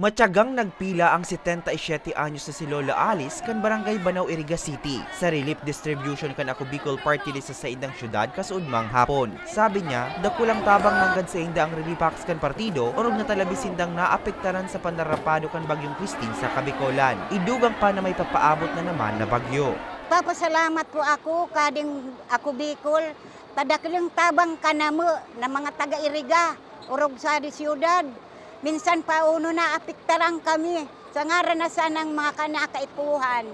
Matyagang nagpila ang 77 anyos na si Lola Alice kan Barangay Banao, Iriga City sa relief distribution kan Ako Bicol Party List sa saindang syudad kasuudmang hapon. Sabi niya, dakulang tabang manggad sa inda ang relief packs kan partido orog na talabi sindang naapektaran sa pandarapado kan Bagyong Christine sa Kabicolan. Idugang pa na may papaabot na naman na bagyo. Papasalamat po ako kading Ako Bicol tadakilang tabang kanamo na mga taga-Iriga orog sa siyudad. Minsan pa uno na apiktarang kami sa ngaran na sanang mga kanakaipuhan.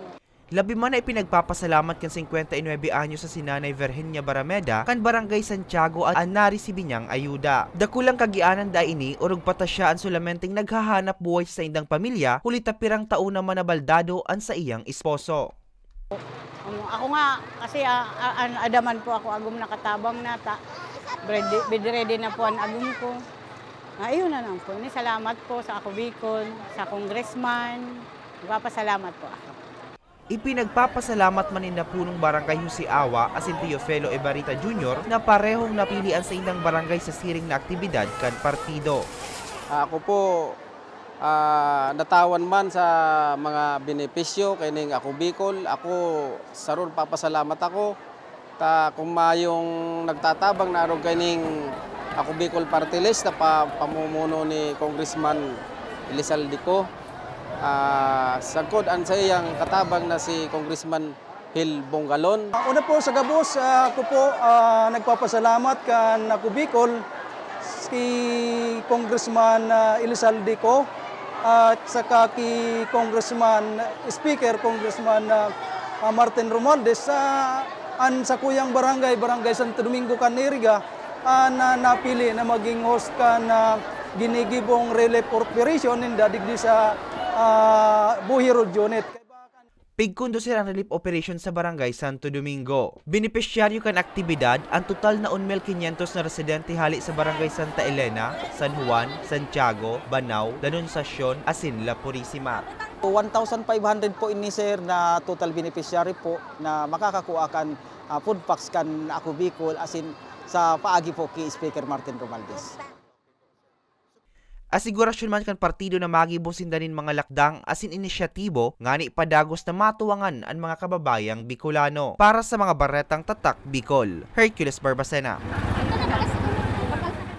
Labi man ay pinagpapasalamat kan 59 anyos sa sinanay Virginia Barameda kan Barangay Santiago at narisibi niyang ayuda. Dakulang kagianan da ini urog patasya ang sulamenteng naghahanap buhay sa indang pamilya huli tapirang taon naman na baldado ang sa iyang esposo. Ako nga kasi adaman po ako agum nakatabang na ta. Ready na po ang agum ko. Ayun na lang po. Salamat po sa Ako Bicol, sa congressman. Magpapasalamat po ako. Ipinagpapasalamat man na punong barangay Jose Awa asin Teofilo Ebarita Jr. na parehong napilian sa indang barangay sa siring na aktibidad kan partido. Ako po natawan man sa mga benepisyo kining Ako Bicol. Ako saron papasalamat ako ta kung mayong nagtatabang na arog kining Ako Bicol Party List na pamumuno ni Congressman Elizalde ko. Sagkod ang sa iyang katabang na si Congressman Hil Bongalon. Una po sa gabos, ako po nagpapasalamat kan Ako Bicol si Congressman Elizalde ko at saka ki Congressman Speaker Congressman Martin Romualdez sa kuyang barangay Santo Domingo kan Iriga na napili na maging host ka na ginigibong relief operation in digdi sa Buhiro Unit. Pigkundo sila ang relief operation sa Barangay Santo Domingo. Benepisyaryo kan aktibidad ang total na 1,500 na residente hali sa Barangay Santa Elena, San Juan, Santiago, Banao, Danunsasyon, asin La Purisima. 1,500 po ini sir na total beneficiary po na makakakuha kan food packs kan Ako Bicol asin sa paagi po kay Speaker Martin Romualdez. Asigurasyon man kan partido na magibusin danin mga lakdang asin inisyatibo ngani padagos na matuwangan ang mga kababayang Bicolano. Para sa mga baretang tatak Bicol, Hercules Barbacena.